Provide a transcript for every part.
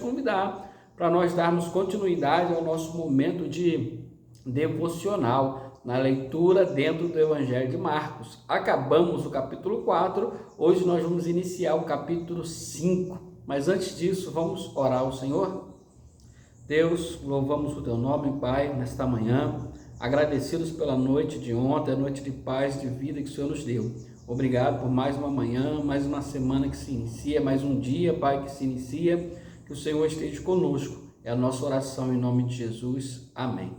convidar para nós darmos continuidade ao nosso momento de devocional, na leitura dentro do Evangelho de Marcos. Acabamos o capítulo 4, hoje nós vamos iniciar o capítulo 5. Mas antes disso, vamos orar ao Senhor? Deus, louvamos o Teu nome, Pai, nesta manhã, agradecidos pela noite de ontem, a noite de paz, de vida que o Senhor nos deu. Obrigado por mais uma manhã, mais uma semana que se inicia, mais um dia, Pai, que se inicia, que o Senhor esteja conosco. É a nossa oração em nome de Jesus. Amém.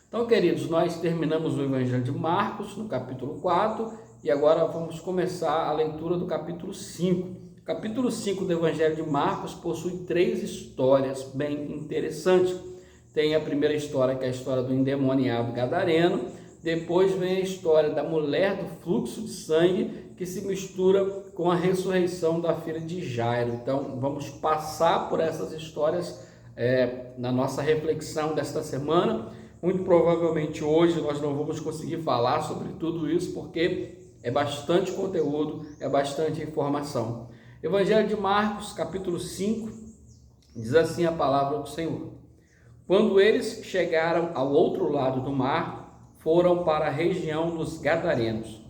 Então, queridos, nós terminamos o Evangelho de Marcos, no capítulo 4, e agora vamos começar a leitura do capítulo 5. O capítulo 5 do Evangelho de Marcos possui 3 histórias bem interessantes. Tem a primeira história, que é a história do endemoniado gadareno. Depois vem a história da mulher do fluxo de sangue, que se mistura com a ressurreição da filha de Jairo. Então, vamos passar por essas histórias na nossa reflexão desta semana. Muito provavelmente hoje nós não vamos conseguir falar sobre tudo isso, porque é bastante conteúdo, é bastante informação. Evangelho de Marcos, capítulo 5, diz assim a palavra do Senhor. Quando eles chegaram ao outro lado do mar, foram para a região dos Gadarenos.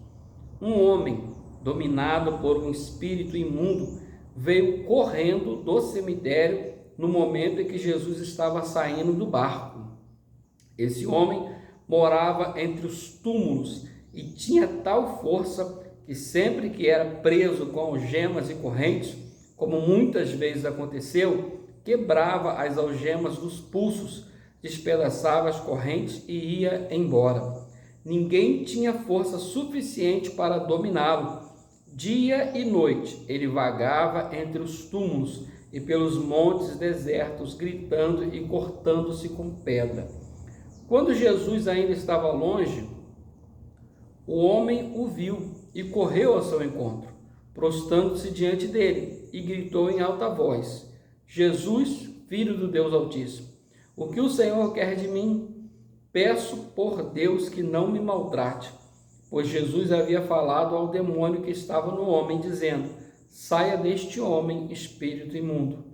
Um homem, dominado por um espírito imundo, veio correndo do cemitério no momento em que Jesus estava saindo do barco. Esse homem morava entre os túmulos e tinha tal força que sempre que era preso com algemas e correntes, como muitas vezes aconteceu, quebrava as algemas dos pulsos, despedaçava as correntes e ia embora. Ninguém tinha força suficiente para dominá-lo. Dia e noite ele vagava entre os túmulos e pelos montes desertos, gritando e cortando-se com pedra. Quando Jesus ainda estava longe, o homem o viu e correu ao seu encontro, prostrando-se diante dele, e gritou em alta voz: Jesus, Filho do Deus Altíssimo, o que o Senhor quer de mim? Peço por Deus que não me maltrate. Pois Jesus havia falado ao demônio que estava no homem, dizendo: saia deste homem, espírito imundo.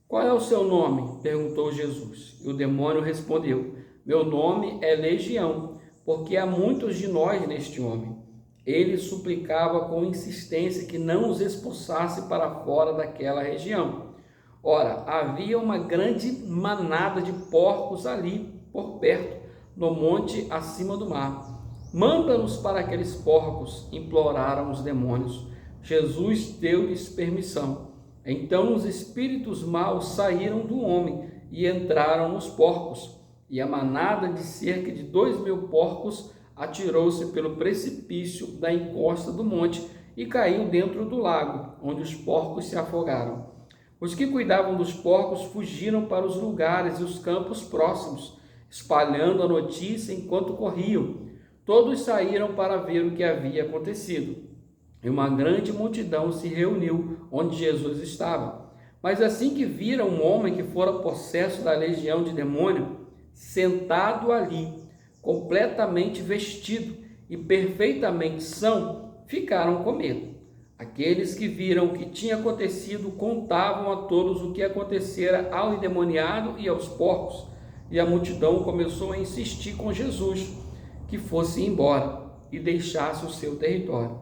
Qual é o seu nome? Perguntou Jesus. E o demônio respondeu: meu nome é Legião, porque há muitos de nós neste homem. Ele suplicava com insistência que não os expulsasse para fora daquela região. Ora, havia uma grande manada de porcos ali por perto, no monte acima do mar. Manda-nos para aqueles porcos, imploraram os demônios. Jesus deu-lhes permissão. Então os espíritos maus saíram do homem e entraram nos porcos. E a manada de cerca de 2.000 porcos atirou-se pelo precipício da encosta do monte e caiu dentro do lago, onde os porcos se afogaram. Os que cuidavam dos porcos fugiram para os lugares e os campos próximos, espalhando a notícia enquanto corriam. Todos saíram para ver o que havia acontecido. E uma grande multidão se reuniu onde Jesus estava. Mas assim que viram um homem que fora possesso da legião de demônio, sentado ali, completamente vestido e perfeitamente são, ficaram com medo. Aqueles que viram o que tinha acontecido contavam a todos o que acontecera ao endemoniado e aos porcos, e a multidão começou a insistir com Jesus que fosse embora e deixasse o seu território.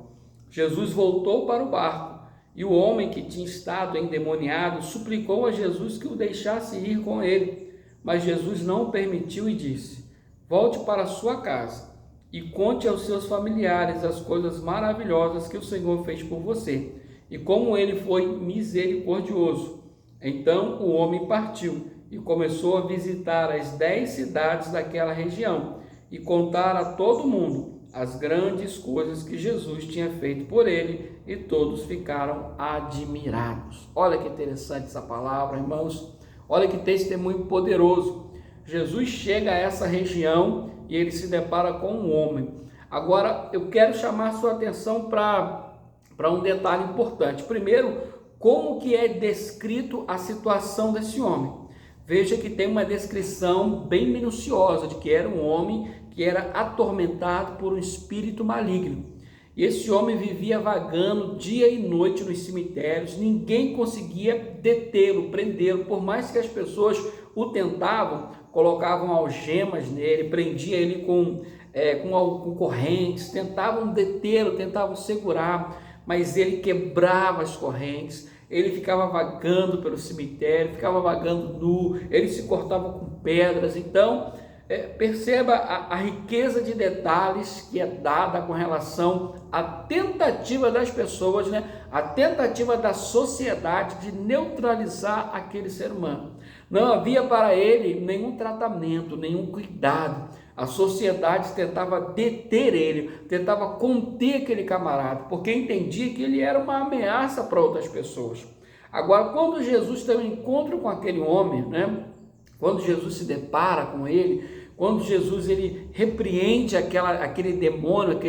Jesus voltou para o barco, e o homem que tinha estado endemoniado suplicou a Jesus que o deixasse ir com ele, mas Jesus não o permitiu e disse: volte para sua casa e conte aos seus familiares as coisas maravilhosas que o Senhor fez por você e como ele foi misericordioso. Então o homem partiu e começou a visitar as 10 cidades daquela região e contar a todo mundo as grandes coisas que Jesus tinha feito por ele, e todos ficaram admirados. Olha que interessante essa palavra, irmãos. Olha que testemunho poderoso. Jesus chega a essa região e ele se depara com um homem. Agora, eu quero chamar a sua atenção para um detalhe importante. Primeiro, como que é descrito a situação desse homem. Veja que tem uma descrição bem minuciosa de que era um homem que era atormentado por um espírito maligno. E esse homem vivia vagando dia e noite nos cemitérios, ninguém conseguia detê-lo, prendê-lo, por mais que as pessoas o tentavam, colocavam algemas nele, prendia ele com correntes, tentavam detê-lo, tentavam segurar, mas ele quebrava as correntes, ele ficava vagando pelo cemitério, ficava vagando nu, ele se cortava com pedras. Então, perceba a riqueza de detalhes que é dada com relação à tentativa das pessoas, né? A tentativa da sociedade de neutralizar aquele ser humano. Não havia para ele nenhum tratamento, nenhum cuidado. A sociedade tentava deter ele, tentava conter aquele camarada, porque entendia que ele era uma ameaça para outras pessoas. Agora, quando Jesus tem um encontro com aquele homem, né? Quando Jesus se depara com ele, quando Jesus ele repreende aquele demônio,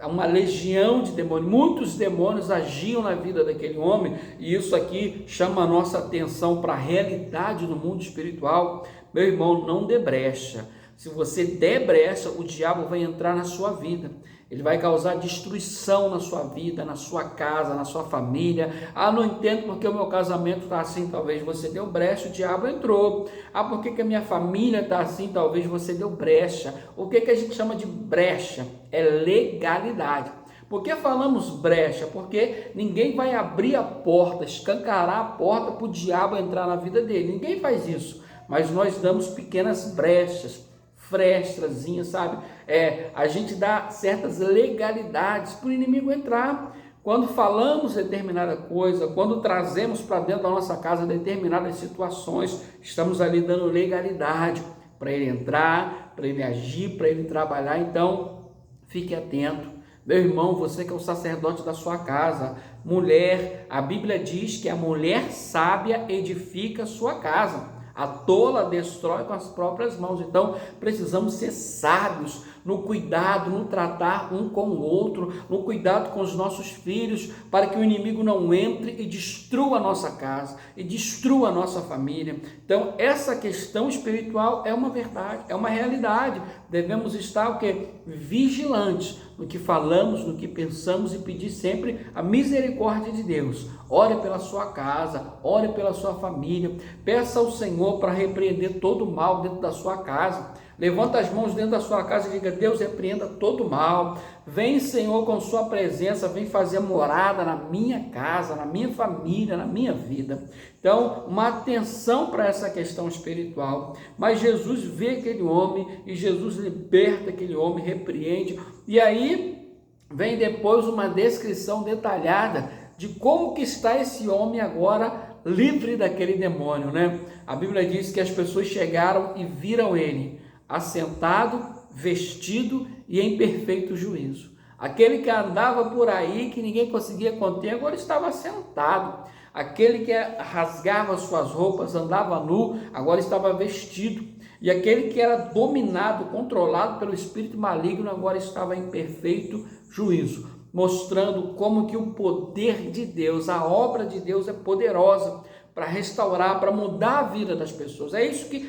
uma legião de demônios, muitos demônios agiam na vida daquele homem, e isso aqui chama a nossa atenção para a realidade do mundo espiritual. Meu irmão, não dê brecha. Se você der brecha, o diabo vai entrar na sua vida. Ele vai causar destruição na sua vida, na sua casa, na sua família. Ah, não entendo porque o meu casamento está assim. Talvez você deu brecha, o diabo entrou. Ah, por que a minha família está assim? Talvez você deu brecha. O que a gente chama de brecha? É legalidade. Por que falamos brecha? Porque ninguém vai abrir a porta, escancarar a porta para o diabo entrar na vida dele. Ninguém faz isso. Mas nós damos pequenas brechas, frestrazinha, sabe? A gente dá certas legalidades para o inimigo entrar. Quando falamos determinada coisa, quando trazemos para dentro da nossa casa determinadas situações, estamos ali dando legalidade para ele entrar, para ele agir, para ele trabalhar. Então, fique atento. Meu irmão, você que é o sacerdote da sua casa, mulher, a Bíblia diz que a mulher sábia edifica a sua casa. A tola destrói com as próprias mãos. Então, precisamos ser sábios no cuidado, no tratar um com o outro, no cuidado com os nossos filhos, para que o inimigo não entre e destrua a nossa casa, e destrua a nossa família. Então, essa questão espiritual é uma verdade, é uma realidade. Devemos estar o quê? Vigilantes no que falamos, no que pensamos, e pedir sempre a misericórdia de Deus. Ore pela sua casa, ore pela sua família, peça ao Senhor para repreender todo o mal dentro da sua casa. Levanta as mãos dentro da sua casa e diga: Deus, repreenda todo o mal. Vem, Senhor, com sua presença, vem fazer morada na minha casa, na minha família, na minha vida. Então, uma atenção para essa questão espiritual. Mas Jesus vê aquele homem e Jesus liberta aquele homem, repreende. E aí vem depois uma descrição detalhada de como que está esse homem agora livre daquele demônio, né? A Bíblia diz que as pessoas chegaram e viram ele assentado, vestido e em perfeito juízo. Aquele que andava por aí, que ninguém conseguia conter, agora estava sentado. Aquele que rasgava suas roupas, andava nu, agora estava vestido. E aquele que era dominado, controlado pelo espírito maligno, agora estava em perfeito juízo, mostrando como que o poder de Deus, a obra de Deus é poderosa para restaurar, para mudar a vida das pessoas. É isso que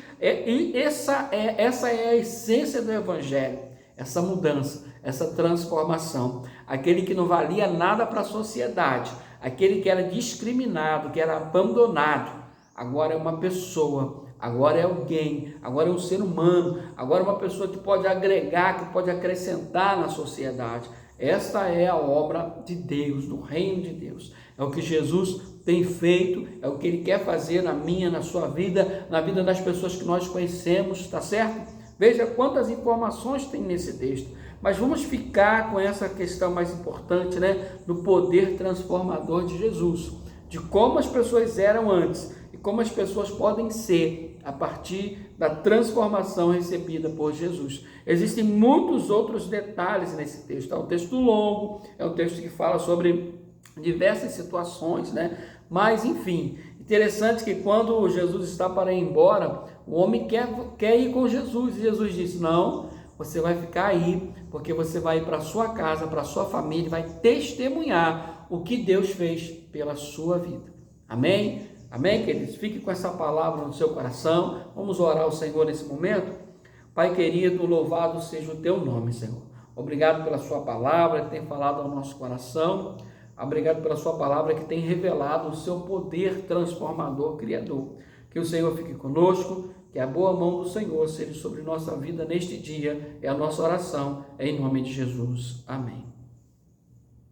essa é a essência do evangelho, essa mudança, essa transformação. Aquele que não valia nada para a sociedade, aquele que era discriminado, que era abandonado, agora é uma pessoa, agora é alguém, agora é um ser humano, agora é uma pessoa que pode agregar, que pode acrescentar na sociedade. Esta é a obra de Deus, do reino de Deus. É o que Jesus tem feito, é o que Ele quer fazer na minha, na sua vida, na vida das pessoas que nós conhecemos, tá certo? Veja quantas informações tem nesse texto. Mas vamos ficar com essa questão mais importante, né? Do poder transformador de Jesus, de como as pessoas eram antes e como as pessoas podem ser a partir da transformação recebida por Jesus. Existem muitos outros detalhes nesse texto. É um texto longo, é um texto que fala sobre diversas situações, né? Mas, enfim, interessante que quando Jesus está para ir embora, o homem quer ir com Jesus. E Jesus disse: não, você vai ficar aí, porque você vai ir para a sua casa, para a sua família, vai testemunhar o que Deus fez pela sua vida. Amém? Amém, queridos? Fique com essa palavra no seu coração. Vamos orar ao Senhor nesse momento. Pai querido, louvado seja o teu nome, Senhor. Obrigado pela sua palavra que tem falado ao nosso coração. Obrigado pela sua palavra que tem revelado o seu poder transformador, criador. Que o Senhor fique conosco, que a boa mão do Senhor seja sobre nossa vida neste dia. É a nossa oração, em nome de Jesus. Amém.